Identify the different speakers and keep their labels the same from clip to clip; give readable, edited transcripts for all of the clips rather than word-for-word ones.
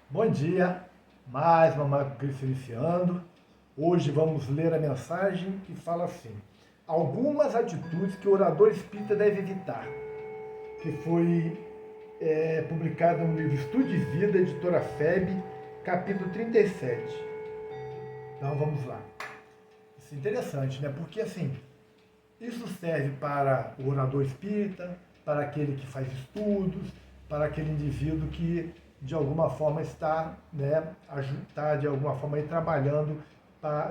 Speaker 1: Bom dia, mais uma Cristo iniciando. Hoje vamos ler a mensagem que fala assim: algumas atitudes que o orador espírita deve evitar, que foi publicado no livro Estudo de Vida, editora FEB, capítulo 37. Então vamos lá. Isso é interessante, né? Porque assim, isso serve para o orador espírita, para aquele que faz estudos, para aquele indivíduo que de alguma forma está, está de alguma forma aí, trabalhando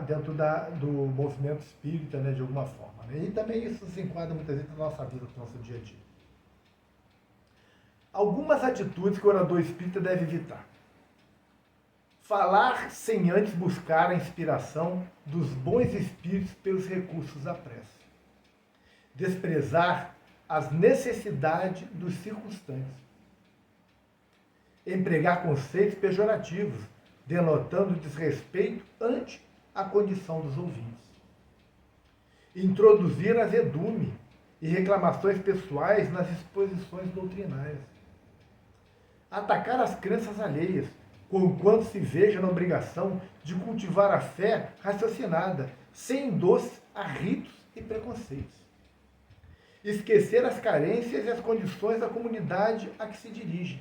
Speaker 1: dentro do movimento espírita, né, de alguma forma. Né? E também isso se enquadra muitas vezes na nossa vida, no nosso dia a dia. Algumas atitudes que o orador espírita deve evitar. Falar sem antes buscar a inspiração dos bons espíritos pelos recursos da prece. Desprezar as necessidades dos circunstantes. Empregar conceitos pejorativos, denotando desrespeito ante a condição dos ouvintes. Introduzir azedume e reclamações pessoais nas exposições doutrinárias. Atacar as crenças alheias, conquanto se veja na obrigação de cultivar a fé raciocinada, sem endosse a ritos e preconceitos. Esquecer as carências e as condições da comunidade a que se dirige.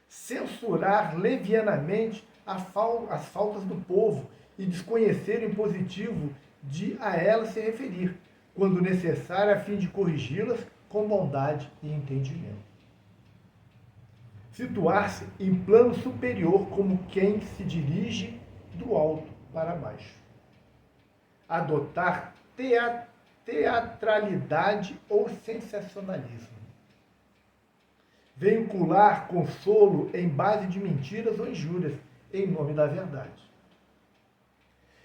Speaker 1: Censurar levianamente as faltas do povo e desconhecer o impositivo de a elas se referir, quando necessário, a fim de corrigi-las com bondade e entendimento. Situar-se em plano superior como quem se dirige do alto para baixo. Adotar teatralidade ou sensacionalismo. Veicular consolo em base de mentiras ou injúrias, em nome da verdade.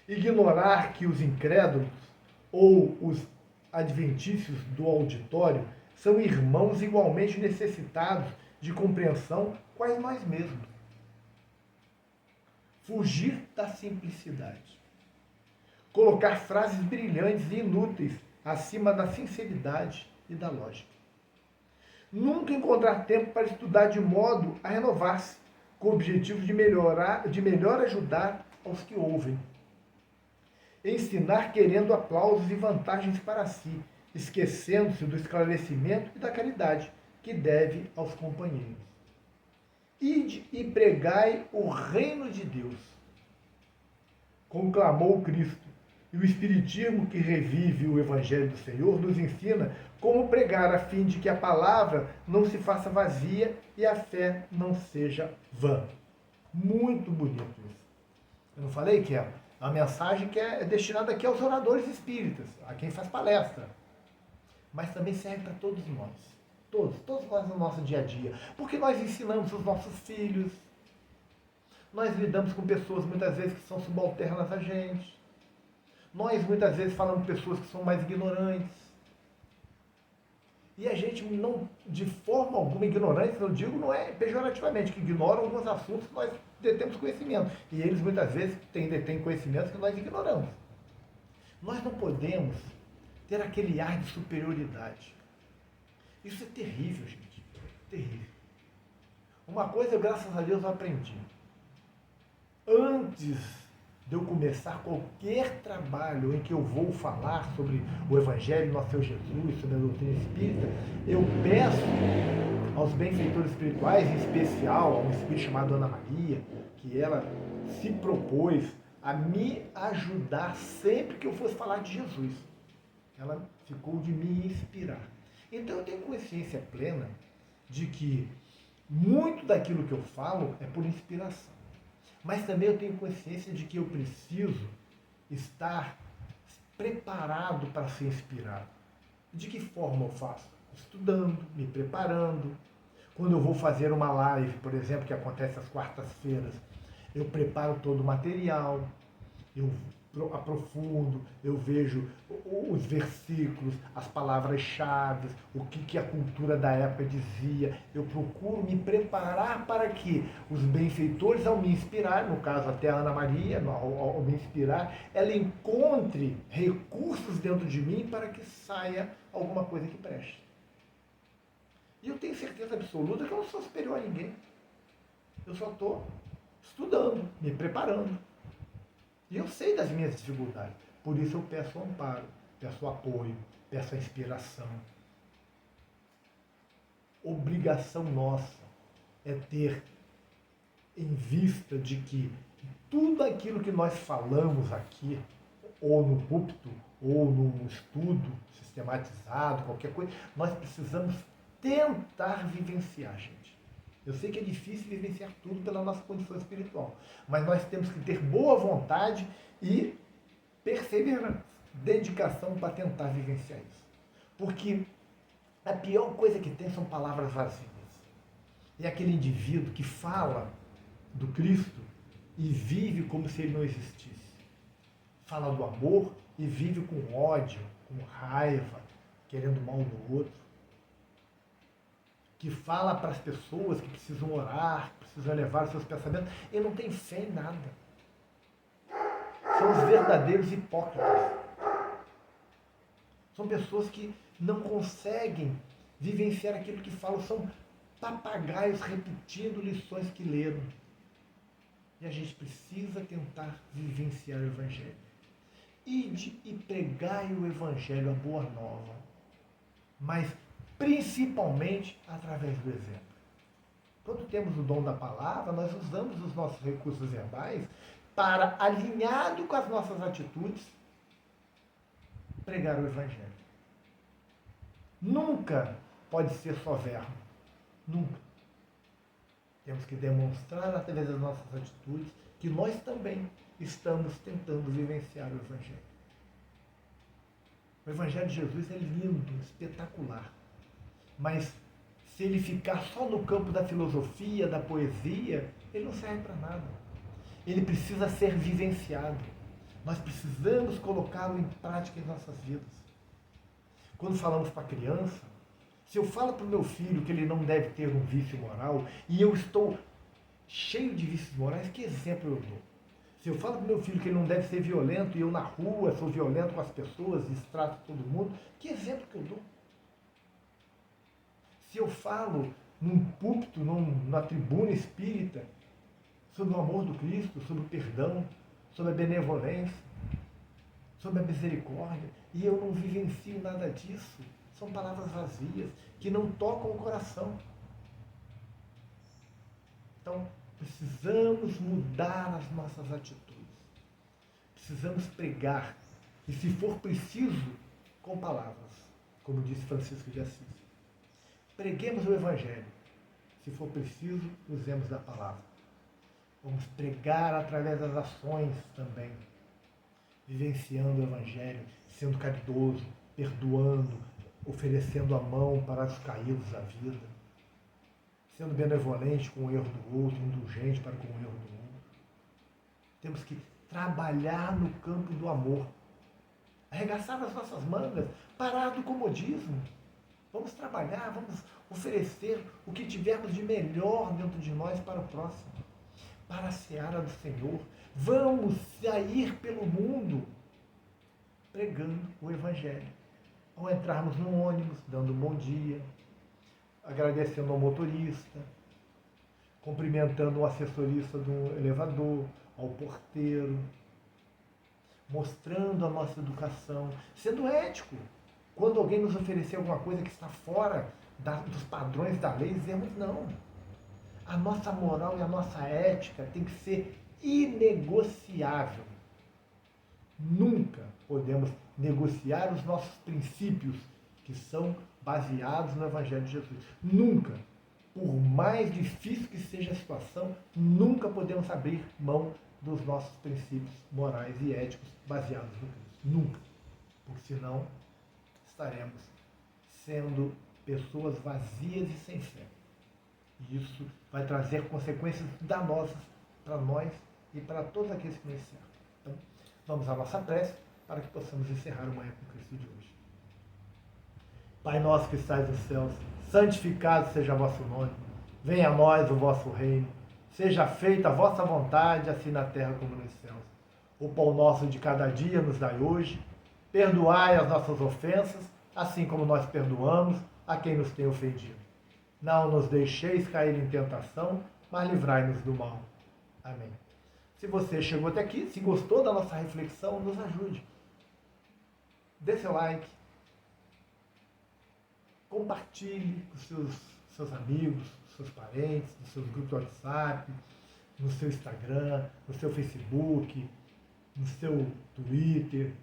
Speaker 1: Ignorar que os incrédulos ou os adventícios do auditório são irmãos igualmente necessitados de compreensão, quais nós mesmos. Fugir da simplicidade. Colocar frases brilhantes e inúteis acima da sinceridade e da lógica. Nunca encontrar tempo para estudar de modo a renovar-se, com o objetivo de melhor ajudar aos que ouvem. Ensinar querendo aplausos e vantagens para si, esquecendo-se do esclarecimento e da caridade que deve aos companheiros. Ide e pregai o reino de Deus, conclamou Cristo. E o Espiritismo, que revive o Evangelho do Senhor, nos ensina como pregar a fim de que a palavra não se faça vazia e a fé não seja vã. Muito bonito isso. Eu não falei que é a mensagem que é destinada aqui aos oradores espíritas, a quem faz palestra. Mas também serve para todos nós. Todos nós no nosso dia a dia. Porque nós ensinamos os nossos filhos, nós lidamos com pessoas muitas vezes que são subalternas a gente. Nós muitas vezes falamos de pessoas que são mais ignorantes. E a gente não, de forma alguma, ignorante, eu digo, não é pejorativamente, que ignoram alguns assuntos que nós detemos conhecimento. E eles muitas vezes detêm conhecimentos que nós ignoramos. Nós não podemos ter aquele ar de superioridade. Isso é terrível, gente. Terrível. Uma coisa, graças a Deus, eu aprendi. Antes de eu começar qualquer trabalho em que eu vou falar sobre o Evangelho do nosso Senhor Jesus, sobre a doutrina espírita, eu peço aos benfeitores espirituais, em especial a um espírito chamado Ana Maria, que ela se propôs a me ajudar sempre que eu fosse falar de Jesus. Ela ficou de me inspirar. Então eu tenho consciência plena de que muito daquilo que eu falo é por inspiração. Mas também eu tenho consciência de que eu preciso estar preparado para ser inspirado. De que forma eu faço? Estudando, me preparando. Quando eu vou fazer uma live, por exemplo, que acontece às quartas-feiras, eu preparo todo o material, eu aprofundo, eu vejo os versículos, as palavras-chave, o que a cultura da época dizia. Eu procuro me preparar para que os benfeitores, ao me inspirar, no caso até a Ana Maria, ao me inspirar, ela encontre recursos dentro de mim para que saia alguma coisa que preste. E eu tenho certeza absoluta que eu não sou superior a ninguém. Eu só estou estudando, me preparando. E eu sei das minhas dificuldades. Por isso eu peço amparo, peço apoio, peço a inspiração. Obrigação nossa é ter em vista de que tudo aquilo que nós falamos aqui, ou no púlpito, ou num estudo sistematizado, qualquer coisa, nós precisamos tentar vivenciar, gente. Eu sei que é difícil vivenciar tudo pela nossa condição espiritual, mas nós temos que ter boa vontade e perseverança, dedicação para tentar vivenciar isso. Porque a pior coisa que tem são palavras vazias. É aquele indivíduo que fala do Cristo e vive como se ele não existisse. Fala do amor e vive com ódio, com raiva, querendo mal do outro. Que fala para as pessoas que precisam orar, que precisam elevar os seus pensamentos, e não tem fé em nada. São os verdadeiros hipócritas. São pessoas que não conseguem vivenciar aquilo que falam, são papagaios repetindo lições que leram. E a gente precisa tentar vivenciar o Evangelho. Ide e pregai o Evangelho, a boa nova. Mas principalmente através do exemplo. Quando temos o dom da palavra, nós usamos os nossos recursos verbais para, alinhado com as nossas atitudes, pregar o Evangelho. Nunca pode ser só verbo. Nunca. Temos que demonstrar através das nossas atitudes que nós também estamos tentando vivenciar o Evangelho. O Evangelho de Jesus é lindo, espetacular. Mas se ele ficar só no campo da filosofia, da poesia, ele não serve para nada. Ele precisa ser vivenciado. Nós precisamos colocá-lo em prática em nossas vidas. Quando falamos para a criança, se eu falo para o meu filho que ele não deve ter um vício moral, e eu estou cheio de vícios morais, que exemplo eu dou? Se eu falo para o meu filho que ele não deve ser violento, e eu na rua sou violento com as pessoas, destrato todo mundo, que exemplo que eu dou? Se eu falo num púlpito, numa tribuna espírita, sobre o amor do Cristo, sobre o perdão, sobre a benevolência, sobre a misericórdia, e eu não vivencio nada disso, são palavras vazias, que não tocam o coração. Então, precisamos mudar as nossas atitudes. Precisamos pregar, e se for preciso, com palavras, como disse Francisco de Assis. Preguemos o Evangelho. Se for preciso, usemos da palavra. Vamos pregar através das ações também, vivenciando o Evangelho, sendo caridoso, perdoando, oferecendo a mão para os caídos da vida, sendo benevolente com o erro do outro, indulgente para com o erro do outro. Temos que trabalhar no campo do amor, arregaçar as nossas mangas, parar do comodismo. Vamos trabalhar, vamos oferecer o que tivermos de melhor dentro de nós para o próximo, para a seara do Senhor. Vamos sair pelo mundo pregando o Evangelho. Ao entrarmos no ônibus, dando um bom dia, agradecendo ao motorista, cumprimentando o assessorista do elevador, ao porteiro, mostrando a nossa educação, sendo ético. Quando alguém nos oferecer alguma coisa que está fora dos padrões da lei, dizemos não. A nossa moral e a nossa ética tem que ser inegociável. Nunca podemos negociar os nossos princípios, que são baseados no Evangelho de Jesus. Nunca, por mais difícil que seja a situação, nunca podemos abrir mão dos nossos princípios morais e éticos baseados no Cristo. Nunca. Porque senão estaremos sendo pessoas vazias e sem fé. E isso vai trazer consequências danosas para nós e para todos aqueles que nos cercam. Então, vamos à nossa prece para que possamos encerrar o Manhã com Cristo de hoje. Pai nosso que estais nos céus, santificado seja o vosso nome. Venha a nós o vosso reino. Seja feita a vossa vontade, assim na terra como nos céus. O pão nosso de cada dia nos dai hoje. Perdoai as nossas ofensas, assim como nós perdoamos a quem nos tem ofendido. Não nos deixeis cair em tentação, mas livrai-nos do mal. Amém. Se você chegou até aqui, se gostou da nossa reflexão, nos ajude. Dê seu like, compartilhe com seus amigos, seus parentes, nos seus grupos de WhatsApp, no seu Instagram, no seu Facebook, no seu Twitter,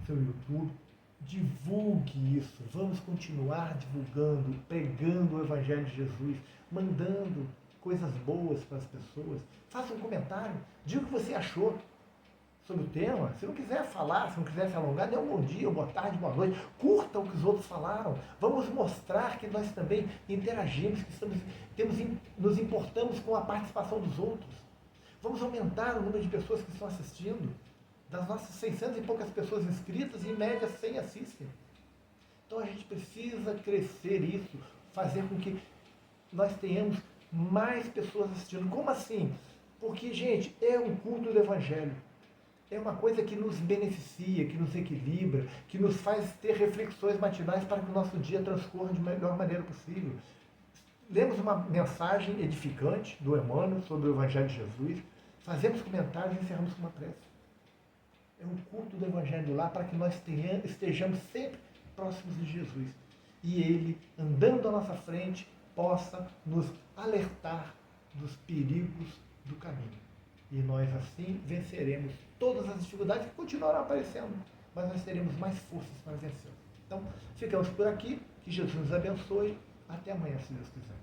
Speaker 1: no seu YouTube. Divulgue isso. Vamos continuar divulgando, pregando o Evangelho de Jesus, mandando coisas boas para as pessoas. Faça um comentário, diga o que você achou sobre o tema. Se não quiser falar, se não quiser se alongar, dê um bom dia, boa tarde, boa noite. Curta o que os outros falaram. Vamos mostrar que nós também interagimos, que nos importamos com a participação dos outros. Vamos aumentar o número de pessoas que estão assistindo. Das nossas 600 e poucas pessoas inscritas, em média 100 assistem. Então a gente precisa crescer isso, fazer com que nós tenhamos mais pessoas assistindo. Como assim? Porque, gente, é um culto do Evangelho. É uma coisa que nos beneficia, que nos equilibra, que nos faz ter reflexões matinais para que o nosso dia transcorra de melhor maneira possível. Lemos uma mensagem edificante do Emmanuel sobre o Evangelho de Jesus, fazemos comentários e encerramos com uma prece. É um culto do Evangelho lá para que nós estejamos sempre próximos de Jesus. E Ele, andando à nossa frente, possa nos alertar dos perigos do caminho. E nós assim venceremos todas as dificuldades que continuarão aparecendo, mas nós teremos mais forças para vencer. Então, ficamos por aqui. Que Jesus nos abençoe. Até amanhã, se Deus quiser.